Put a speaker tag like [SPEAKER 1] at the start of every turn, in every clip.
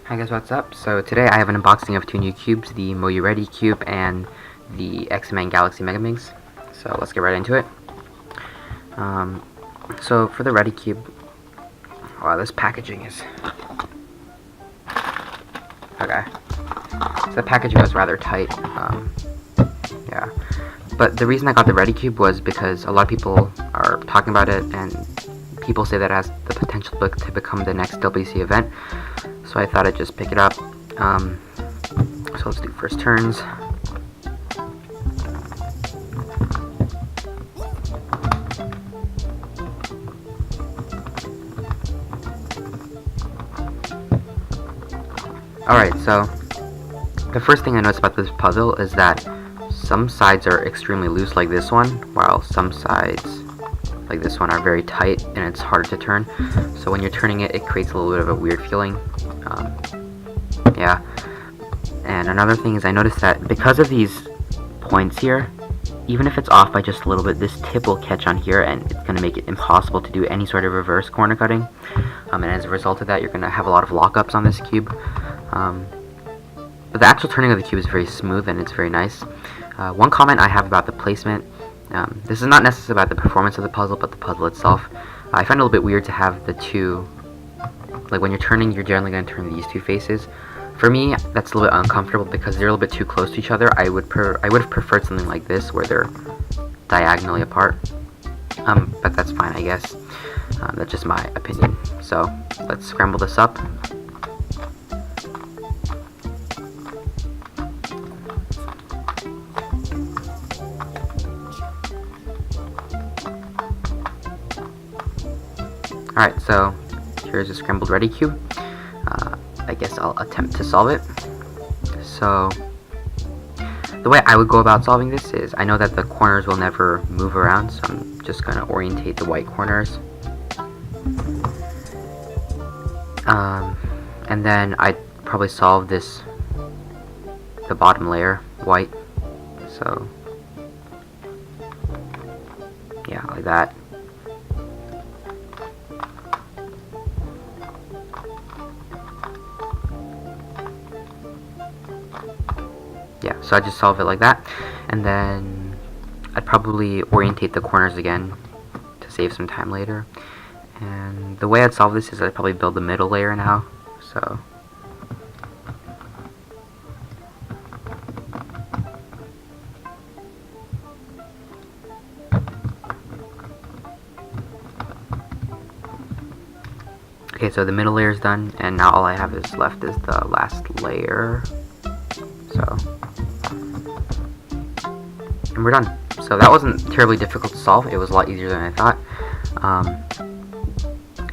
[SPEAKER 1] Hi guys, what's up? So today I have an unboxing of two new cubes, the Redi Cube and the X-Men Galaxy Megaminx. So let's get right into it. So for the Redi Cube, wow, this packaging is... okay. So the packaging was rather tight. Yeah. But the reason I got the Redi Cube was because a lot of people are talking about it, and people say that it has the potential to become the next WC event. So I thought I'd just pick it up. So let's do first turns. Alright, so the first thing I noticed about this puzzle is that some sides are extremely loose like this one, while some sides like this one are very tight and it's hard to turn. So when you're turning it, it creates a little bit of a weird feeling. Yeah. And another thing is I noticed that because of these points here, even if it's off by just a little bit, this tip will catch on here and it's going to make it impossible to do any sort of reverse corner cutting. And as a result of that, you're going to have a lot of lockups on this cube. But the actual turning of the cube is very smooth and it's very nice. One comment I have about the placement, this is not necessarily about the performance of the puzzle, but the puzzle itself. I find it a little bit weird to have the two, like when you're turning, you're generally going to turn these two faces. For me, that's a little bit uncomfortable because they're a little bit too close to each other. I would have preferred something like this where they're diagonally apart. But that's fine, I guess. That's just my opinion. So let's scramble this up. Alright, so here's a scrambled Redi Cube. I guess I'll attempt to solve it. So the way I would go about solving this is, I know that the corners will never move around, so I'm just going to orientate the white corners. And then I'd probably solve this, the bottom layer, white. So yeah, like that. Yeah, so I just solve it like that, and then I'd probably orientate the corners again to save some time later. And the way I'd solve this is I'd probably build the middle layer now. So okay, so the middle layer is done, and now all I have is left is the last layer. So, and we're done. So that wasn't terribly difficult to solve. It was a lot easier than I thought.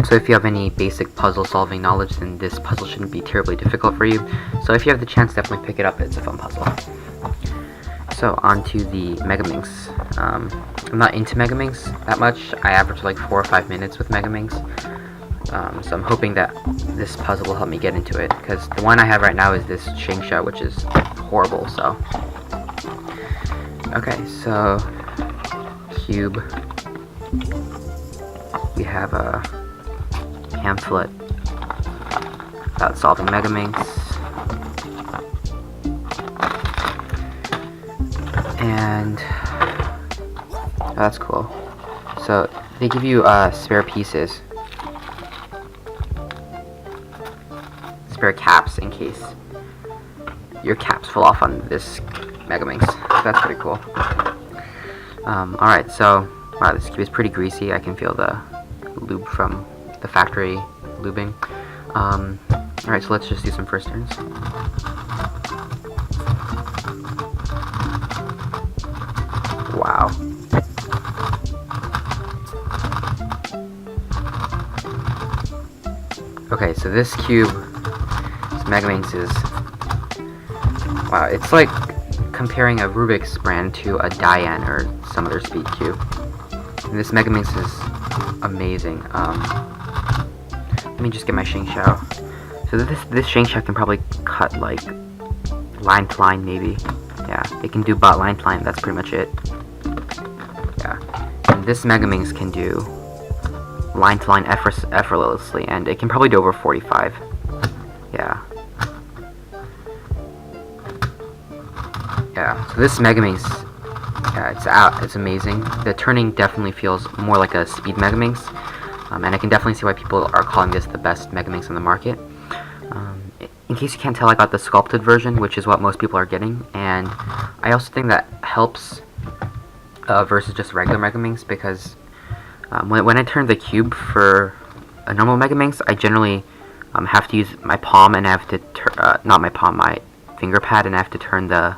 [SPEAKER 1] So if you have any basic puzzle solving knowledge, then this puzzle shouldn't be terribly difficult for you. So if you have the chance, definitely pick it up. It's a fun puzzle. So on to the Megaminx. I'm not into Megaminx that much. I average like 4 or 5 minutes with Megaminx. So I'm hoping that this puzzle will help me get into it, because the one I have right now is this Shang-Chi, which is horrible. So okay, so cube, we have a pamphlet about solving Megaminx, and oh, that's cool. So they give you spare pieces, spare caps in case your caps fall off on this Megaminx. That's pretty cool. Alright, so wow, this cube is pretty greasy. I can feel the lube from the factory lubing. Alright, so let's just do some first turns. Wow. Okay, so this cube, this Megaminx is, wow, it's like comparing a Rubik's brand to a Diane or some other speed cube. And this Megaminx is amazing. Let me just get my Shang-Chi. So this Shang-Chi can probably cut like line to line, maybe. Yeah, it can do but line to line. That's pretty much it. Yeah, and this Megaminx can do line to line effortlessly, and it can probably do over 45. Yeah. Yeah, so this Megaminx, yeah, it's amazing. The turning definitely feels more like a speed Megaminx, and I can definitely see why people are calling this the best Megaminx on the market. In case you can't tell, I got the sculpted version, which is what most people are getting, and I also think that helps versus just regular Megaminx, because when I turn the cube for a normal Megaminx, I generally have to use my palm, and I have to not my palm, my finger pad, and I have to turn the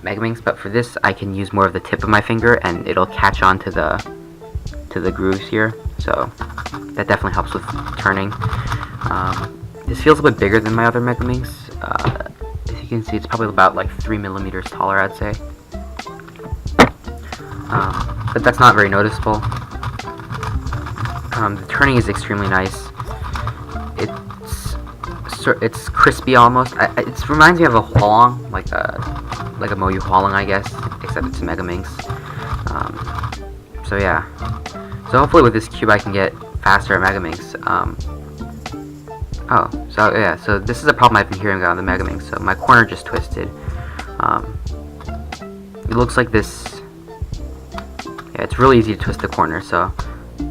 [SPEAKER 1] Megaminx. But for this, I can use more of the tip of my finger, and it'll catch on to the grooves here. So that definitely helps with turning. This feels a bit bigger than my other Megaminx. As you can see, it's probably about like 3 millimeters taller, I'd say. But that's not very noticeable. The turning is extremely nice. It's crispy almost. It reminds me of a Hualong, like a Moyu Hualong, I guess, except it's a Megaminx. So yeah. So hopefully with this cube I can get faster at Megaminx. So yeah. So this is a problem I've been hearing about on the Megaminx. So my corner just twisted. It looks like this. Yeah, it's really easy to twist the corner. So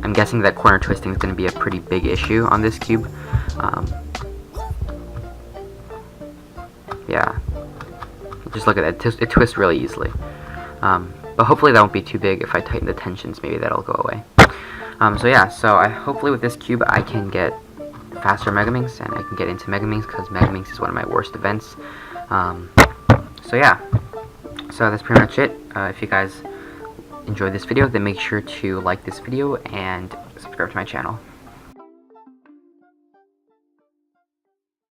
[SPEAKER 1] I'm guessing that corner twisting is going to be a pretty big issue on this cube. Yeah, just look at that, it twists really easily. But hopefully that won't be too big. If I tighten the tensions, maybe that'll go away. So yeah, so hopefully with this cube I can get faster Megaminx, and I can get into Megaminx, because Megaminx is one of my worst events. So yeah, so that's pretty much it. If you guys enjoyed this video, then make sure to like this video and subscribe to my channel.